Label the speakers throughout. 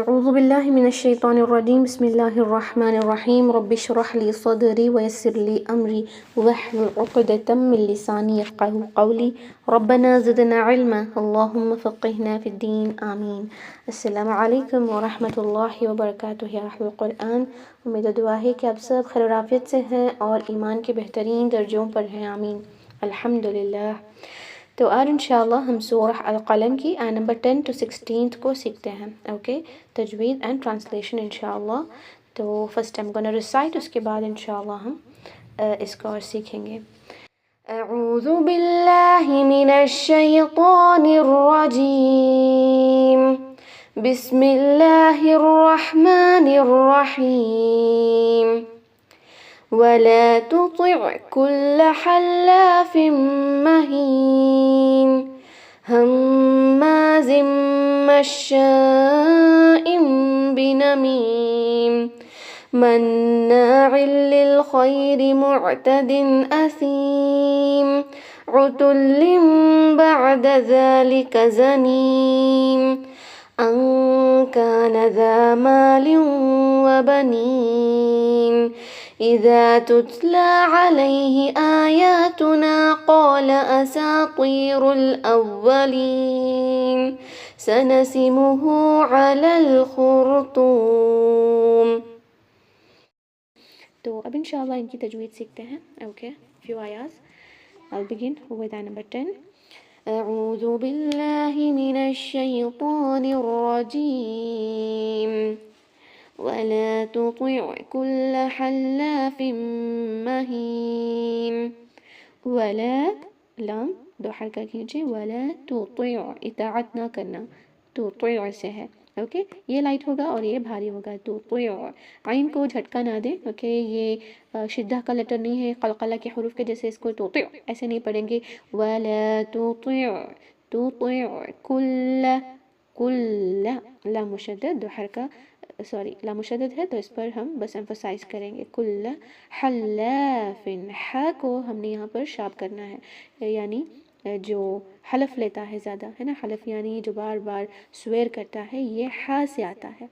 Speaker 1: اعوذ باللہ من الشیطان الرجیم بسم اللہ الرحمن الرحیم رب اشرح لی صدری ویسر لی امری واحلل عقدۃ من لسانی یفقہوا قولی ربنا زدنا علما اللہم فقہنا فی الدین آمین۔ السلام علیکم ورحمۃ اللہ وبرکاتہ یا اہل القرآن، امید و دعا ہے کہ آپ سب خیر و عافیت سے ہیں اور ایمان کے بہترین درجوں پر ہیں، آمین الحمدللہ۔ تو آج انشاءاللہ ہم سورہ القلم کی آیت نمبر 10 to 16 کو سیکھتے ہیں، اوکے، تجوید اینڈ ٹرانسلیشن انشاءاللہ۔ تو فرسٹ I'm gonna recite، اس کے بعد انشاءاللہ ہم اس کو اور سیکھیں گے۔ اعوذ باللہ من الشیطان الرجیم، بسم اللہ الرحمن الرحیم۔ ولا تطع كل حلاف مهين هماز مشاء بنميم مناع للخير معتد أثيم عتل بعد ذلك زنيم أن كان ذا مال وبنين إذا تتلى عليه آياتنا قال أساطير الأولين سنسمه على الخرطوم۔ تو اب انشاءاللہ ان کی تجوید سیکھتے ہیں، اوکے، few آیات۔ I'll begin with ayah number 10۔ اعوذ باللہ من الشیطان الرجیم ولا تطع كل حلاف مهين ولا لام دو حرکہ کھینچے، ولا تطع اطاعت نہ کرنا، تطع سے ہے، اوکے، یہ لائٹ ہوگا اور یہ بھاری ہوگا، تطع، عین کو جھٹکا نہ دیں، اوکے، یہ شدہ کا لیٹر نہیں ہے قلقلہ کے حروف کے جیسے، اس کو تطع ایسے نہیں پڑھیں گے، ولا تطع کل لام مشدد دو حرکہ لا مشدد ہے تو اس پر ہم بس ایمفسائز کریں گے، کل حلاف، ہا کو ہم نے یہاں پر شارپ کرنا ہے، یعنی جو حلف لیتا ہے زیادہ، ہے نا، حلف یعنی جو بار بار سویر کرتا ہے، یہ ہا سے آتا ہے،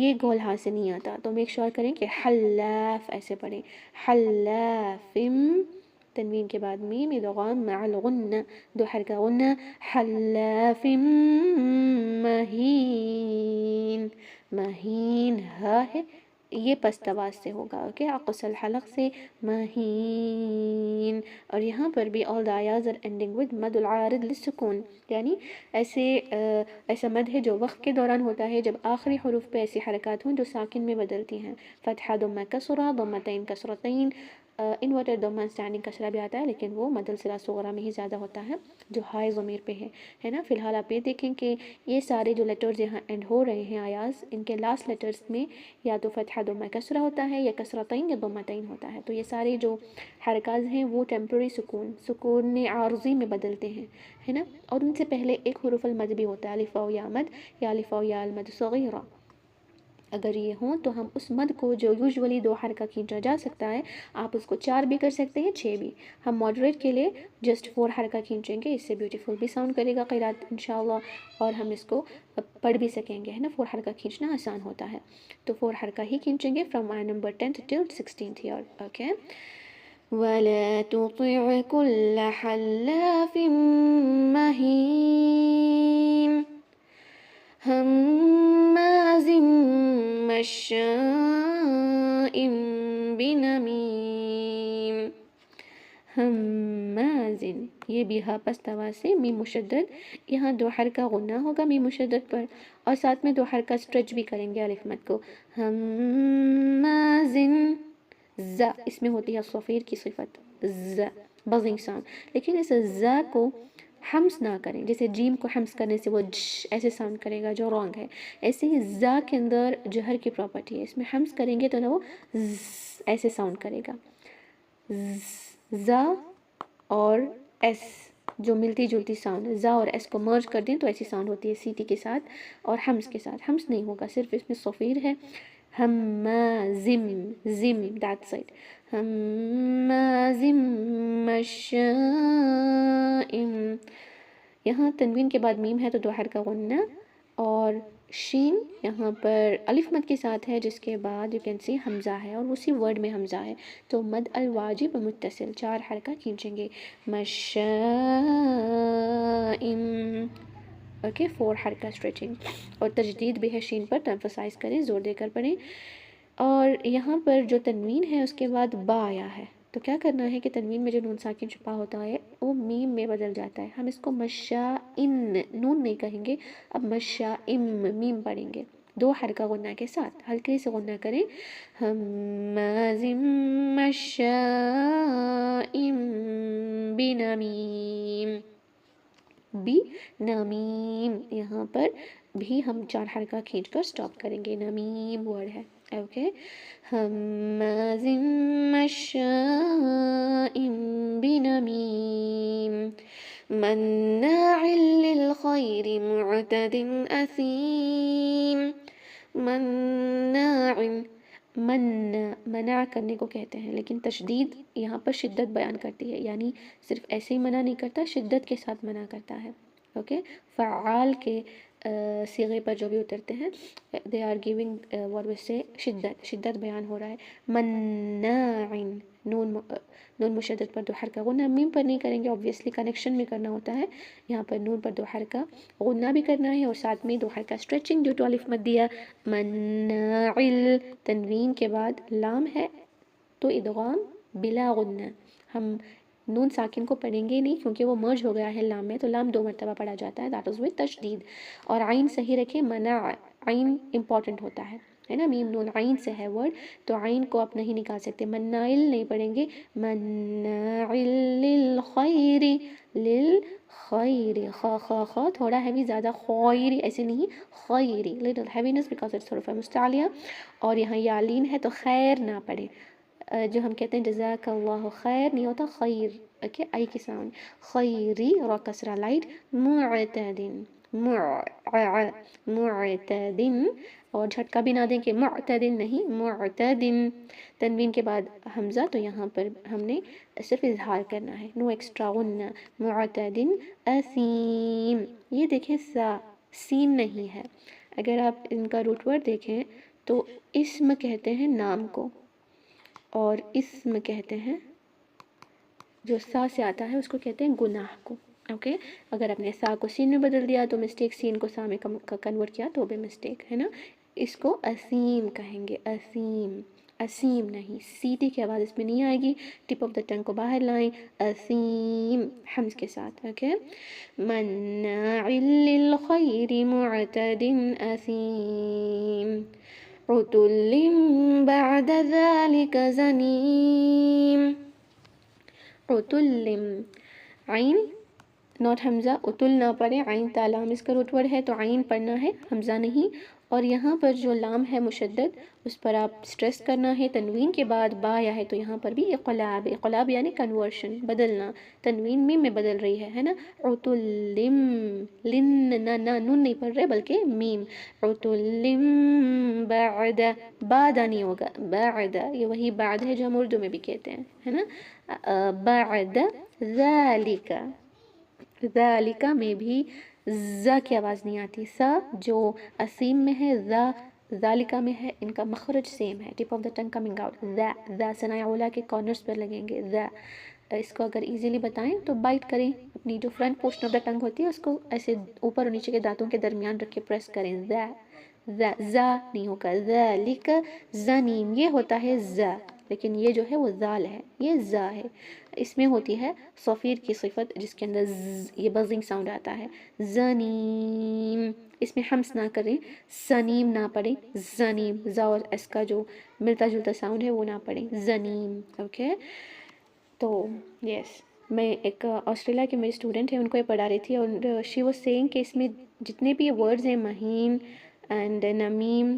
Speaker 1: یہ گول ہا سے نہیں آتا، تو میک شور کریں کہ حلاف ایسے پڑھیں، حلاف، تنوین کے بعد میم ادغام مع الغنہ دو حرکہ غنہ، حلاف مہین، مہین ہا ہے، یہ پست آواز سے ہوگا، اوکے، اقص الحلق سے مہین، اور یہاں پر بھی all the ayahs are ending with مد العارض للسکون، یعنی ایسا مد ہے جو وقت کے دوران ہوتا ہے جب آخری حروف پہ ایسی حرکات ہوں جو ساکن میں بدلتی ہیں، فتحہ، ضمہ، کسرہ، ضمتین، کسرتین، انورٹر ضمہ، اسٹینڈنگ کسرہ بھی آتا ہے لیکن وہ مد الصلہ صغریٰ میں ہی زیادہ ہوتا ہے جو ہائے ضمیر پہ ہے نا۔ فی الحال آپ یہ دیکھیں کہ یہ سارے جو لیٹرز یہاں اینڈ ہو رہے ہیں آیاز، ان کے لاسٹ لیٹرز میں یا تو فتحہ، ضمہ، کسرہ ہوتا ہے یا کسرتین یا ضمتین ہوتا ہے، تو یہ سارے جو حرکات ہیں وہ ٹیمپرری سکون عارضی میں بدلتے ہیں، ہے نا، اور ان سے پہلے ایک حروف المد بھی ہوتا ہے، الف واو یا مد یا الف واو یا المد صغیرہ، اگر یہ ہوں تو ہم اس مد کو جو یوزولی دو حرکہ کھینچا جا سکتا ہے، آپ اس کو 4 بھی کر سکتے ہیں، 6 بھی، ہم ماڈریٹ کے لیے جسٹ 4 حرکہ کھینچیں گے، اس سے بیوٹیفل بھی ساؤنڈ کرے گا قرات انشاءاللہ، اور ہم اس کو پڑھ بھی سکیں گے، ہے نا، 4 حرکہ کھینچنا آسان ہوتا ہے، تو 4 حرکہ ہی کھینچیں گے فرام آیت نمبر 10 till 16 here، اوکے۔ ولا تطع كل حلاف مهين هماز مشاء بنمیم، هماز، یہ بھی ہا پست آواز سے میم مشدد، یہاں 2 حرکہ غنہ ہوگا میم مشدد پر، اور ساتھ میں 2 حرکہ اسٹریچ بھی کریں گے الف مد کو، هماز، ز اس میں ہوتی ہے صفیر کی صفت، ز بزنگ ساؤنڈ، لیکن اس ز کو ہمس نہ کریں، جیسے جیم کو ہمس کرنے سے وہ ایسے ساؤنڈ کرے گا جو رانگ ہے، ایسے ہی زا کے اندر جہر کی پراپرٹی ہے، اس میں ہمس کریں گے تو نا وہ ایسے ساؤنڈ کرے گا، زا اور ایس جو ملتی جلتی ساؤنڈ، زا اور ایس کو مرج کر دیں تو ایسی ساؤنڈ ہوتی ہے سی ٹی کے ساتھ اور ہمس کے ساتھ، ہمس نہیں ہوگا، صرف اس میں صفیر ہے، همازم زم that side همازم مشاء، یہاں تنوین کے بعد میم ہے تو 2 حرکہ غنہ، اور شین یہاں پر الف مد کے ساتھ ہے، جس کے بعد یو کین سی حمزہ ہے اور اسی ورڈ میں حمزہ ہے، تو مد الواجب متصل 4 حرکہ کھینچیں گے. مشائم، اوکے 4 حرکہ اسٹریچنگ. اور تجدید بھی ہے شین پر، تو ایمفسائز کریں، زور دے کر پڑھیں. اور یہاں پر جو تنوین ہے اس کے بعد با آیا ہے، تو کیا کرنا ہے کہ تنوین میں جو نون ساکن چھپا ہوتا ہے وہ میم میں بدل جاتا ہے. ہم اس کو مشائن نون نہیں کہیں گے، اب مشائم میم پڑھیں گے 2 حرکہ غنہ کے ساتھ. ہلکے سے غنہ کریں. ہمازم مشائم بنمیم، بی نمیم، یہاں پر بھی ہم 4 حرکہ کھینچ کر سٹاپ کریں گے. نمیم ورڈ ہے، اوکے. ہمازم مشائم بنمیم مناع للخیر معتد اثیم. مناع، منع کرنے کو کہتے ہیں، لیکن تشدید یہاں پر شدت بیان کرتی ہے، یعنی صرف ایسے ہی منع نہیں کرتا، شدت کے ساتھ منع کرتا ہے. اوکے، فعال کے صیغے پر جو بھی اترتے ہیں they are giving what we say شدت بیان ہو رہا ہے. مناع، نون مشدد پر 2 حرکہ غنہ، میم پر نہیں کریں گے، obviously کنیکشن میں کرنا ہوتا ہے. یہاں پر نون پر 2 حرکہ غنہ بھی کرنا ہے اور ساتھ میں 2 حرکہ اسٹریچنگ ڈیو ٹو الف مد دیا. مناعل، تنوین کے بعد لام ہے تو ادغام بلا غنہ. ہم نون ساکن کو پڑھیں گے نہیں کیونکہ وہ مرج ہو گیا ہے لام میں، تو لام 2 مرتبہ پڑھا جاتا ہے، دیٹ از ود تشدید. اور عین صحیح رکھیں، منع، عین امپورٹنٹ ہوتا ہے نا، میم نون عین سے ہے ورڈ، تو عین کو آپ نہیں نکال سکتے. مناعل نہیں پڑھیں گے، مناعل للخیر، للخیر، خا تھوڑا ہیوی، زیادہ خیر ایسے نہیں، خیری لٹل ہیوینس بیکاز اٹس حروف مستعلیہ. اور یہاں یالین ہے تو خیر نہ پڑھیں. جو ہم کہتے ہیں جزاک اللہ خیر نہیں ہوتا خیر، اوکے، آئی کی ساؤنڈ. خیری، را کسرہ لائٹ. معتدن، معتدن، اور جھٹکا بھی نہ دیں کہ معتدن نہیں، معتدن. تنوین کے بعد حمزہ، تو یہاں پر ہم نے صرف اظہار کرنا ہے، نو ایکسٹرا غنہ. معتدن اثیم، یہ دیکھیں سا، سین نہیں ہے. اگر آپ ان کا روٹ ورڈ دیکھیں تو اسم کہتے ہیں نام کو، اور اسم کہتے ہیں جو سا سے آتا ہے اس کو کہتے ہیں گناہ کو. اوکے، اگر آپ نے سا کو سین میں بدل دیا تو مسٹیک، سین کو سا میں کنورٹ کیا تو بھی مسٹیک ہے نا. اس کو اسیم کہیں گے، اسیم، اسیم نہیں، سی ٹی کی آواز اس میں نہیں آئے گی، ٹپ آف دا ٹنگ کو باہر لائیں، اسیم حمز کے ساتھ. اوکے، مناع للخیر معتد اثیم عتل بعد ذلك زنیم. عتل، عین نوٹ حمزہ، اتل نہ پڑھیں، عین تا لام اس کا روٹ ورڈ ہے تو عین پڑھنا ہے، حمزہ نہیں. اور یہاں پر جو لام ہے مشدد اس پر آپ سٹریس کرنا ہے. تنوین کے بعد با یا ہے تو یہاں پر بھی اقلاب، اقلاب یعنی کنورشن، بدلنا، تنوین میم میں بدل رہی ہے نا. عتلم، لن نہ نون نہیں پڑھ رہے بلکہ میم. عتلم بعد، بعد نہیں ہوگا، بعد، یہ وہی بعد ہے جو ہم اردو میں بھی کہتے ہیں ہے نا. بعد ذالک، ذالک میں بھی زا کی آواز نہیں آتی. سا جو اسیم میں ہے، زا ذالکہ میں ہے، ان کا مخرج سیم ہے، tip of the tongue coming out. The ثناء اولیٰ کے کارنرز پر لگیں گے. ذا، اس کو اگر ایزیلی بتائیں تو بائٹ کریں، اپنی جو فرنٹ پورشن آف دا ٹنگ ہوتی ہے اس کو ایسے اوپر اور نیچے کے دانتوں کے درمیان رکھ کے پریس کریں. ذا، زا نہیں ہوگا. ذالک زنیم، یہ ہوتا ہے زا، لیکن یہ جو ہے وہ ذال ہے، یہ زا ہے. اس میں ہوتی ہے صفیر کی صفت جس کے اندر یہ بزنگ ساؤنڈ آتا ہے. زنیم، اس میں حمس نہ کریں، سنیم نہ پڑھیں، زنیم، زا اور اس کا جو ملتا جلتا ساؤنڈ ہے وہ نہ پڑھیں، زنیم. اوکے، تو یس، میں ایک آسٹریلیا کے میری اسٹوڈنٹ ہے، ان کو یہ پڑھا رہی تھی، اور شی واز سیئنگ کہ اس میں جتنے بھی ورڈز ہیں مہین اینڈ نمیم،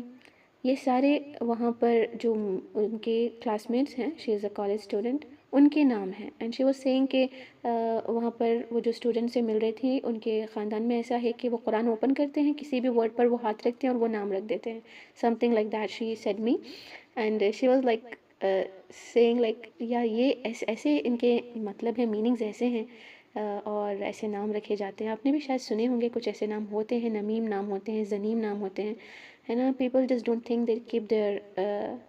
Speaker 1: یہ سارے وہاں پر جو ان کے کلاس میٹس ہیں، شی از اے کالج اسٹوڈنٹ، ان کے نام ہیں. اینڈ شی واز سیئنگ کہ وہاں پر وہ جو اسٹوڈنٹ سے مل رہی تھی ان کے خاندان میں ایسا ہے کہ وہ قرآن اوپن کرتے ہیں، کسی بھی ورڈ پر وہ ہاتھ رکھتے ہیں اور وہ نام رکھ دیتے ہیں، something like that she said me. And she was like saying like, یا یہ ایسے ان کے مطلب ہے، میننگز ایسے ہیں اور ایسے نام رکھے جاتے ہیں. آپ نے بھی شاید سنے ہوں گے کچھ ایسے نام ہوتے ہیں، نمیم نام ہوتے ہیں، زنیم نام ہوتے ہیں، ہے نا. People just don't think they keep their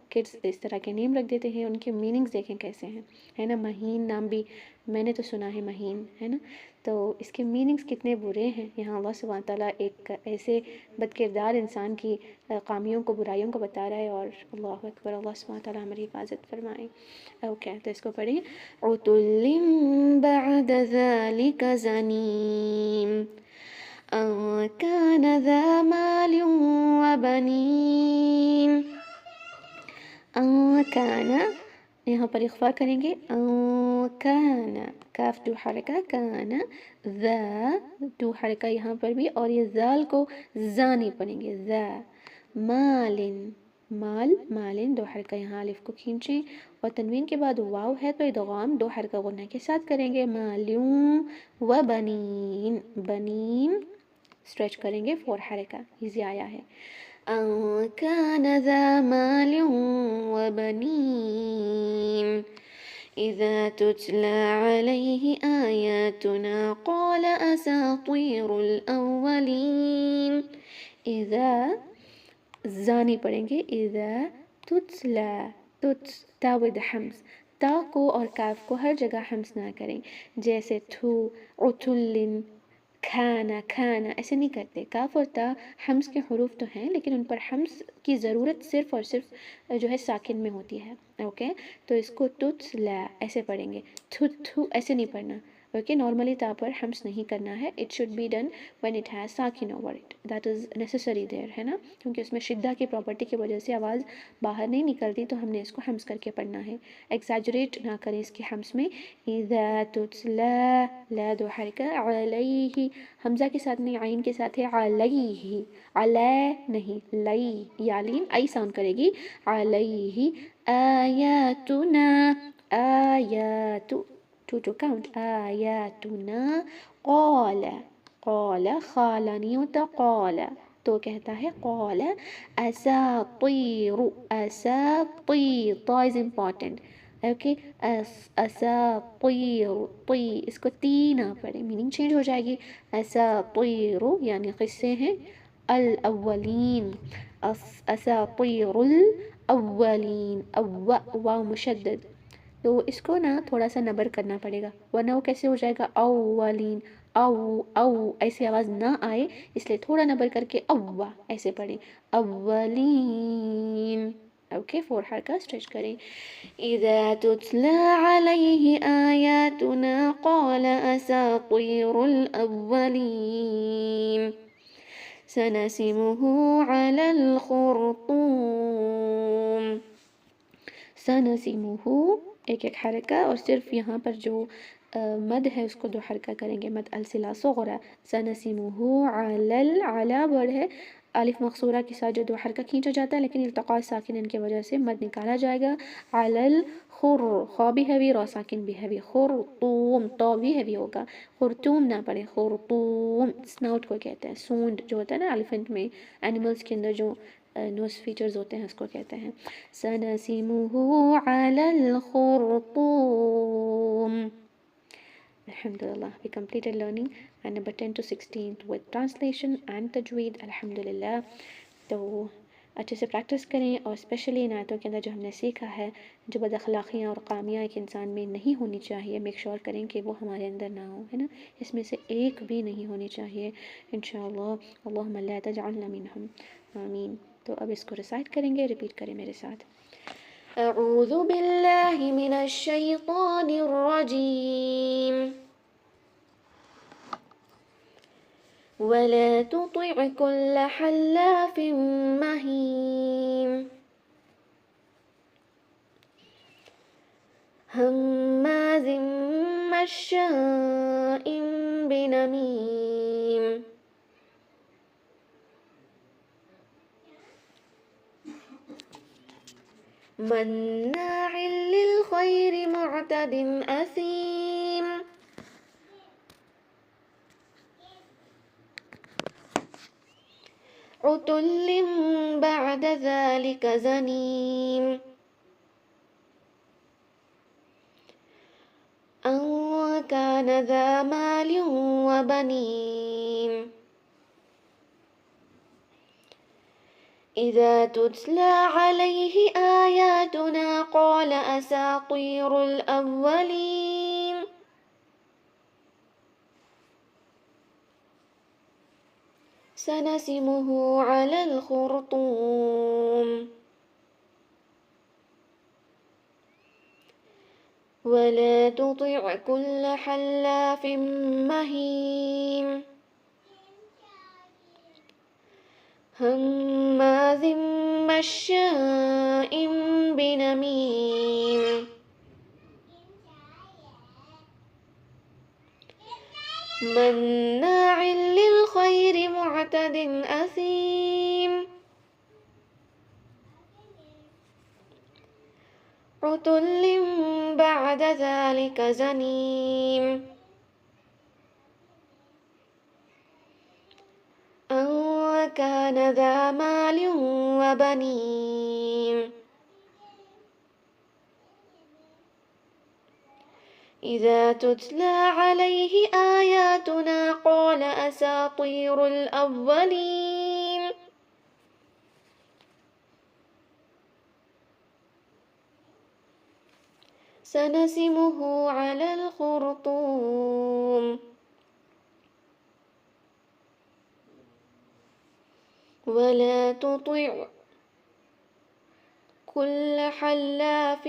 Speaker 1: kids اس طرح کے نیم رکھ دیتے ہیں. ان کے میننگز دیکھیں کیسے ہیں، ہے نا. مہین نام بھی میں نے تو سنا ہے، مہین، ہے نا. تو اس کے میننگز کتنے برے ہیں. یہاں اللہ سبحانہ تعالیٰ ایک ایسے بد کردار انسان کی خامیوں کو، برائیوں کو بتا رہا ہے. اور اللہ اکبر، اللہ سبحانہ تعالیٰ ہماری حفاظت فرمائے. اوکے، تو اس کو پڑھیں. عُتُلٍّ بَعْدَ ذَلِكَ زَنِيمٍ أَن كَانَ ذَا مَالٍ وَبَنِينَ. کانا یہاں پر اخفا کریں گے. کانا، کاف دو حرکہ، کانا ذا دو حرکہ یہاں پر بھی، اور یہ ذال کو ذا نہیں پڑھیں گے. ذا مالن، مال، مالن دو حرکہ یہاں الف کو کھینچیں، اور تنوین کے بعد واو ہے تو ادغام دو حرکہ غنہ کے ساتھ کریں گے. مالیوں و بنین، بنین اسٹریچ کریں گے 4 حرکہ، ایزی آیا ہے. أن كان ذا مال وبنين إذا تتلى عليه آياتنا قال أساطير الأولين. إذا زانی پڑھیں گے. إذا تتلى، تا ود حمز، تا کو اور کاف کو ہر جگہ حمز نہ کریں. جیسے تھو، عتل، کھانا، کھانا ایسے نہیں کرتے. کاف اور تا حمز کے حروف تو ہیں، لیکن ان پر حمز کی ضرورت صرف اور صرف جو ہے ساکن میں ہوتی ہے. اوکے، تو اس کو تتلا ایسے پڑھیں گے. تھو ایسے نہیں پڑھنا. اوکے، نارملی تا پر حمز نہیں کرنا ہے. It should be done when it has ساکن over it, that is necessary there, ہے نا. کیونکہ اس میں شدہ کی پراپرٹی کی وجہ سے آواز باہر نہیں نکلتی، تو ہم نے اس کو حمز کر کے پڑھنا ہے. ایگزیجریٹ نہ کریں اس کی حمز میں. اذا تتلا، لا دو حرکہ، علیہ حمزہ کے ساتھ نہیں، عین کے ساتھ ہے. علیہ، علی نہیں، لئی، یالین ای ساؤنڈ کرے گی. علیہ آیاتنا، آیات ٹو کاؤنٹ، آیاتنا. قال، قال خالا نہیں ہوتا، قال تو کہتا ہے قال اساطیر، اساطیر، تا از امپورٹنٹ. اوکے، اساطیر، طی اس کو تی نہ پڑھے، میننگ چینج ہو جائے گی. اساطیر یعنی قصے ہیں. الاولین، اساطیر الاولین، واو مشدد، تو اس کو نا تھوڑا سا نبر کرنا پڑے گا، ورنہ وہ کیسے ہو جائے گا اولین. او ایسی آواز نہ آئے، اس لیے تھوڑا نبر کر کے اوا ایسے پڑھیں. اولین. اوکے، 4 حرکہ اسٹریچ کریں. اذا تتلى عليه آياتنا قال أساطير الأولين سنسمه على الخرطوم. سنسمه ایک ایک حرکہ، اور صرف یہاں پر جو مد ہے اس کو 2 حرکہ کریں گے. مد الصلہ صغرى. سنسمه على، علی ورڈ ہے، الف مقصورہ کے ساتھ جو 2 حرکہ کھینچا جاتا ہے، لیکن التقاء ساکنن کی وجہ سے مد نکالا جائے گا. علی الخر، خا بھی ہیوی، را ساکن بھی ہیوی. خرطوم، تو بھی ہیوی ہوگا. خرطوم نہ پڑے، خرطوم سناؤٹ کو کہتے ہیں. سونڈ جو ہوتا ہے نا ایلیفنٹ میں، اینیملز کے اندر جو نوز فیچرز ہوتے ہیں اس کو کہتے ہیں. سنسمه على الخرطوم. Alhamdulillah, we completed learning and number 10 to 16 with translation and tajweed. Alhamdulillah. تو اچھے سے پریکٹس کریں، اور اسپیشلی ان آیتوں کے اندر جو ہم نے سیکھا ہے، جو بد اخلاقیاں اور خامیاں ایک انسان میں نہیں ہونی چاہیے، میک شور کریں کہ وہ ہمارے اندر نہ ہو، ہے نا. اس میں سے ایک بھی نہیں ہونی چاہیے انشاءاللہ. اللہم لا تجعلنا منہم، آمین. تو اب اس کو ریسائٹ کریں گے، ریپیٹ کریں میرے ساتھ. اعوذ باللہ من الشیطان الرجیم ولا تطع كل حلاف مهين هماز مشاء بنميم مناع للخير معتد أثيم عتل بعد ذلك زنيم أن كان ذا مال وبنين إذا تتلى عليه آياتنا قال أساطير الأولين سنسمه على الخرطوم ولا تطع كل حلاف مهين هماز مشاء بنميم مناع للخير معتد أثيم عتل بعد ذلك زنيم أن كان ذا مال وبنين إذا تتلى عليه آياتنا قال أساطير الأولين سنسمه على الخرطوم ولا تطع كل حلاف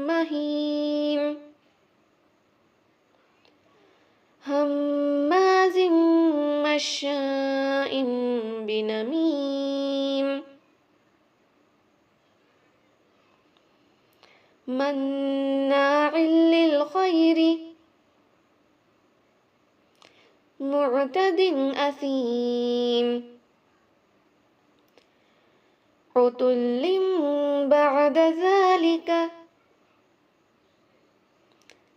Speaker 1: مهين هماز مشاء بنميم مناع للخير معتد أثيم عتل بعد ذلك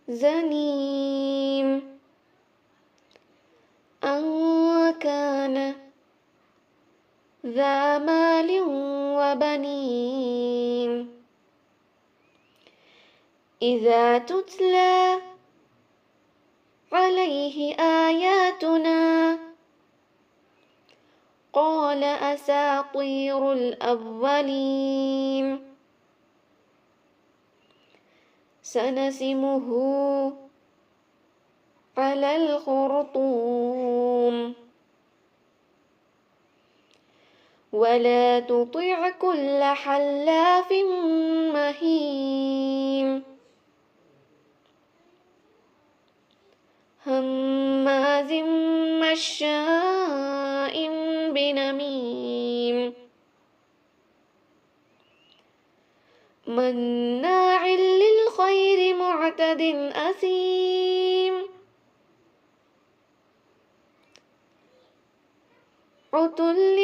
Speaker 1: زنيم أن كان ذا مال وبنين إذا تتلى عليه آياتنا قال أساطير الأولين سنسمه على الخرطوم ولا تطع كل حلاف مهين هماز مشاء بنميم مناع للخير معتد أثيم عتل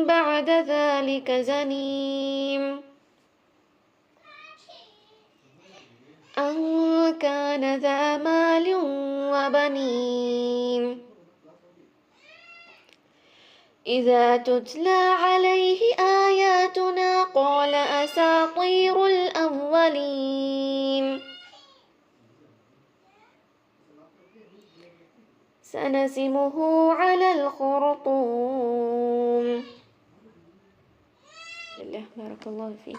Speaker 1: بعد ذلك زنيم أن كان ذا مال وبنين إذا تتلى عليه آياتنا قال أساطير الأولين سنسمه على الخرطوم. بارك الله فيك.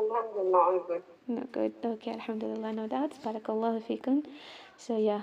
Speaker 2: Alhamdulillah, all good.
Speaker 1: No, good. Okay, alhamdulillah, no doubts. Barakallahu feekum. So yeah,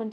Speaker 1: on